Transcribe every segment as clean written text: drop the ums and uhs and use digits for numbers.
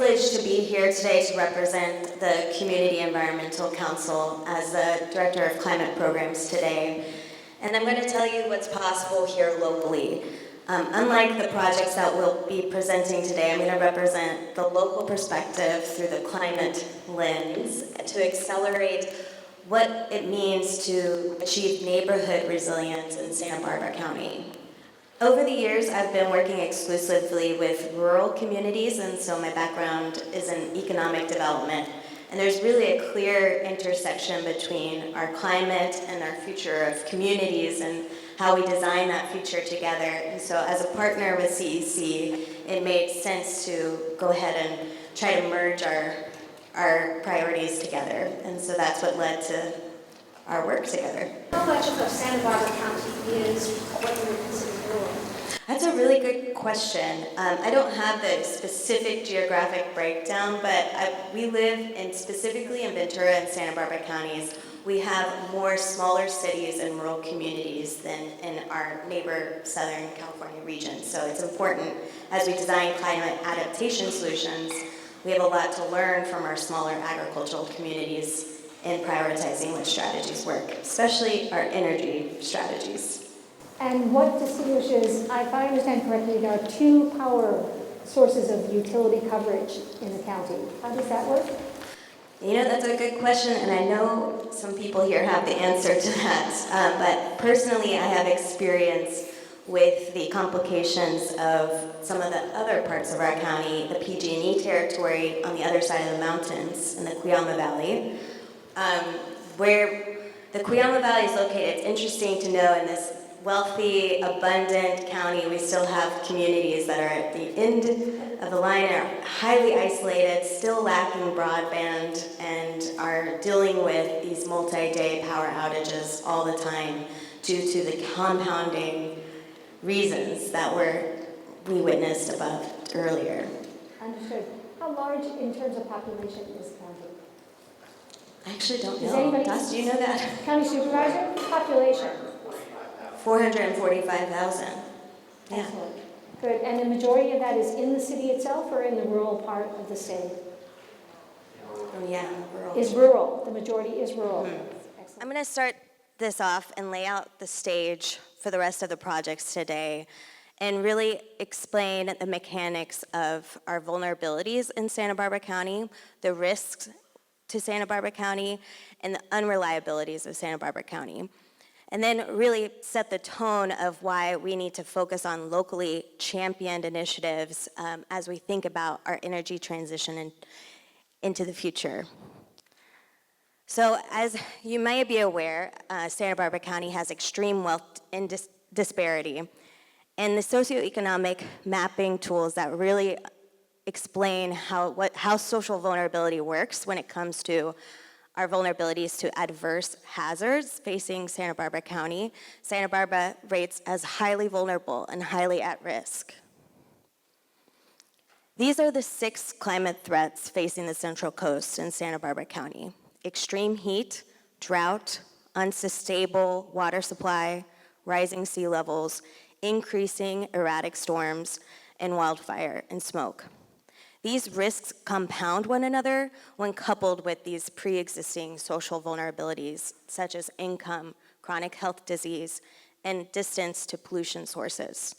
privilege to be here today to represent the Community Environmental Council as the Director of Climate Programs today. And I'm going to tell you what's possible here locally. Unlike the projects that we'll be presenting today, I'm going to represent the local perspective through the climate lens to accelerate what it means to achieve neighborhood resilience in Santa Barbara County. Over the years, I've been working exclusively with rural communities, and so my background is in economic development. And there's really a clear intersection between our climate and our future of communities and how we design that future together. And so as a partner with CEC, it made sense to go ahead and try to merge our priorities together. And so that's what led to our work together. How much of Santa Barbara County is what you would consider rural? That's a really good question. I don't have the specific geographic breakdown, but we live specifically in Ventura and Santa Barbara counties. We have more smaller cities and rural communities than in our neighbor Southern California region. So it's important as we design climate adaptation solutions, we have a lot to learn from our smaller agricultural communities in prioritizing which strategies work, especially our energy strategies. And what distinguishes, if I understand correctly, there are two power sources of utility coverage in the county. How does that work? You know, that's a good question, and I know some people here have the answer to that. But personally, I have experience with the complications of some of the other parts of our county, the PG&E territory on the other side of the mountains in the Cuyama Valley, where the Cuyama Valley is located. It's interesting to know in this wealthy, abundant county, we still have communities that are at the end of the line, are highly isolated, still lacking broadband, and are dealing with these multi-day power outages all the time due to the compounding reasons that we witnessed above earlier. Understood. How large in terms of population is the county? I actually don't Does know. anybody- Doss, do you know that? County supervisor? Population. 445,000. Yeah. Excellent. Good. And the majority of that is in the city itself or in the rural part of the state? Oh yeah, rural. Is rural. The majority is rural. Excellent. I'm going to start this off and lay out the stage for the rest of the projects today and really explain the mechanics of our vulnerabilities in Santa Barbara County, the risks to Santa Barbara County, and the unreliabilities of Santa Barbara County. And then really set the tone of why we need to focus on locally championed initiatives as we think about our energy transition into the future. So as you may be aware, Santa Barbara County has extreme wealth and disparity. And the socioeconomic mapping tools that really explain how social vulnerability works when it comes to our vulnerabilities to adverse hazards facing Santa Barbara County, Santa Barbara rates as highly vulnerable and highly at risk. These are the 6 climate threats facing the Central Coast in Santa Barbara County: extreme heat, drought, unsustainable water supply, rising sea levels, increasing erratic storms, and wildfire and smoke. These risks compound one another when coupled with these pre-existing social vulnerabilities, such as income, chronic health disease, and distance to pollution sources.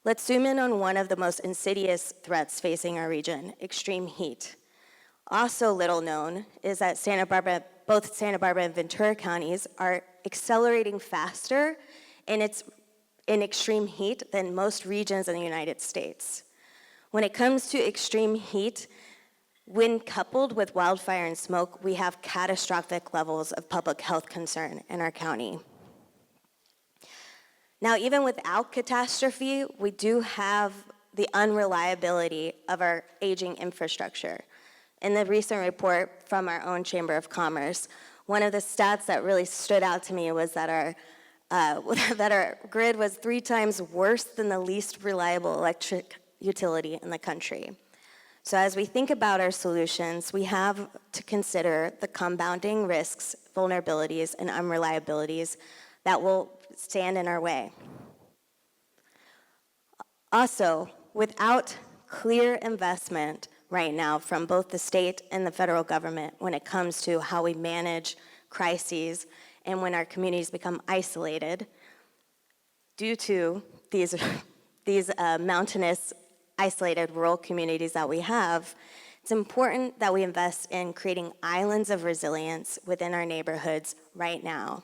Let's zoom in on one of the most insidious threats facing our region: extreme heat. Also little known is that both Santa Barbara and Ventura counties are accelerating faster in extreme heat than most regions in the United States. When it comes to extreme heat, when coupled with wildfire and smoke, we have catastrophic levels of public health concern in our county. Now, even without catastrophe, we do have the unreliability of our aging infrastructure. In the recent report from our own Chamber of Commerce, one of the stats that really stood out to me was that our grid was 3 times worse than the least reliable electric utility in the country. So as we think about our solutions, we have to consider the compounding risks, vulnerabilities, and unreliabilities that will stand in our way. Also, without clear investment right now from both the state and the federal government when it comes to how we manage crises and when our communities become isolated due to these mountainous, isolated rural communities that we have. It's important that we invest in creating islands of resilience within our neighborhoods right now.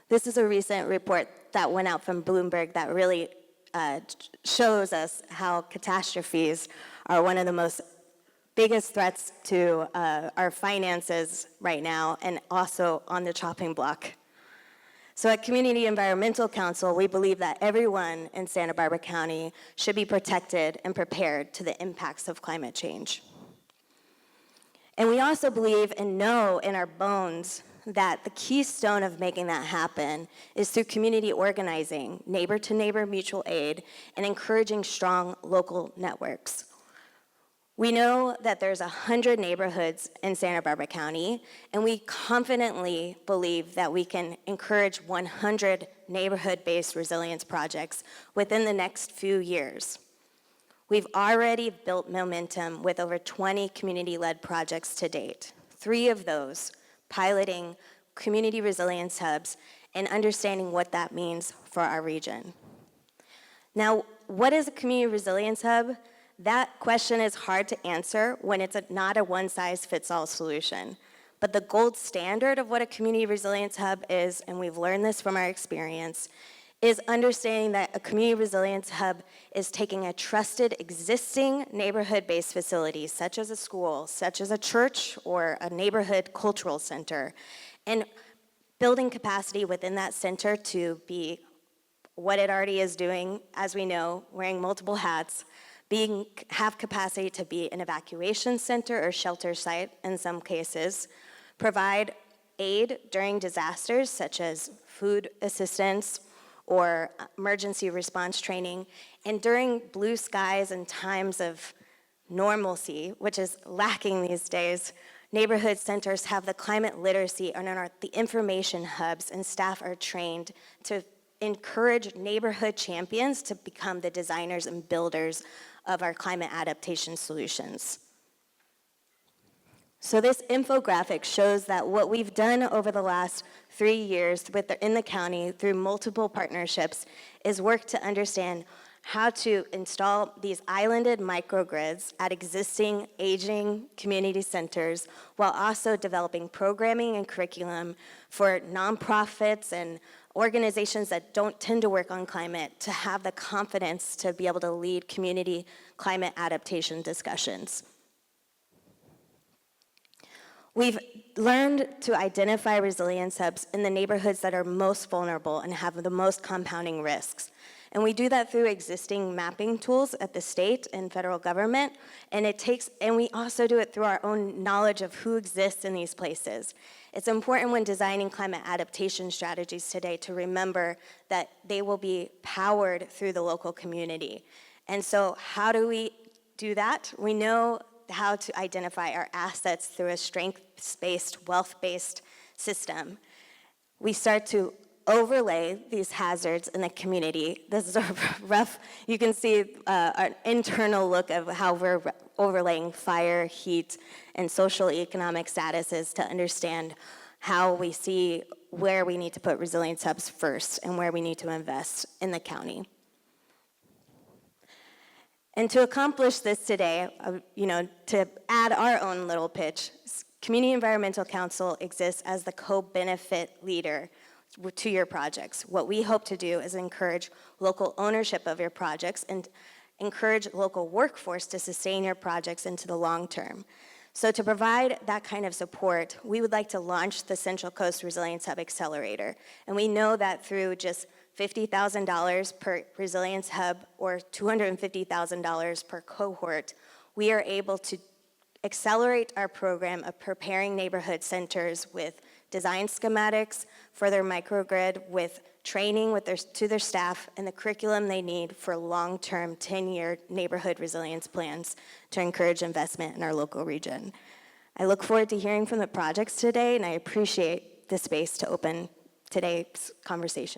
This is a recent report that went out from Bloomberg that really shows us how catastrophes are one of the most biggest threats to our finances right now and also on the chopping block. So at Community Environmental Council, we believe that everyone in Santa Barbara County should be protected and prepared to the impacts of climate change. And we also believe and know in our bones that the keystone of making that happen is through community organizing, neighbor-to-neighbor mutual aid, and encouraging strong local networks. We know that there's 100 neighborhoods in Santa Barbara County, and we confidently believe that we can encourage 100 neighborhood-based resilience projects within the next few years. We've already built momentum with over 20 community-led projects to date. 3 of those piloting community resilience hubs and understanding what that means for our region. Now, what is a community resilience hub? That question is hard to answer when it's not a one-size-fits-all solution. But the gold standard of what a community resilience hub is, and we've learned this from our experience, is understanding that a community resilience hub is taking a trusted existing neighborhood-based facility, such as a school, such as a church, or a neighborhood cultural center, and building capacity within that center to be what it already is doing, as we know, wearing multiple hats, have capacity to be an evacuation center or shelter site in some cases, provide aid during disasters such as food assistance or emergency response training, and during blue skies and times of normalcy, which is lacking these days, neighborhood centers have the climate literacy and are the information hubs, and staff are trained to encourage neighborhood champions to become the designers and builders of our climate adaptation solutions. So this infographic shows that what we've done over the last 3 years in the county through multiple partnerships is work to understand how to install these islanded microgrids at existing aging community centers while also developing programming and curriculum for nonprofits and organizations that don't tend to work on climate to have the confidence to be able to lead community climate adaptation discussions. We've learned to identify resilience hubs in the neighborhoods that are most vulnerable and have the most compounding risks. And we do that through existing mapping tools at the state and federal government, and we also do it through our own knowledge of who exists in these places. It's important when designing climate adaptation strategies today to remember that they will be powered through the local community. And so how do we do that? We know how to identify our assets through a strengths-based, wealth-based system. We start to overlay these hazards in the community. This is a rough, you can see an internal look of how we're overlaying fire, heat, and social economic statuses to understand how we see where we need to put resilience hubs first and where we need to invest in the county. And to accomplish this today, to add our own little pitch, Community Environmental Council exists as the co-benefit leader to your projects. What we hope to do is encourage local ownership of your projects and encourage local workforce to sustain your projects into the long term. So to provide that kind of support, we would like to launch the Central Coast Resilience Hub Accelerator. And we know that through just $50,000 per resilience hub or $250,000 per cohort, we are able to accelerate our program of preparing neighborhood centers with design schematics for their microgrid, with training to their staff, and the curriculum they need for long-term 10-year neighborhood resilience plans to encourage investment in our local region. I look forward to hearing from the projects today, and I appreciate the space to open today's conversation.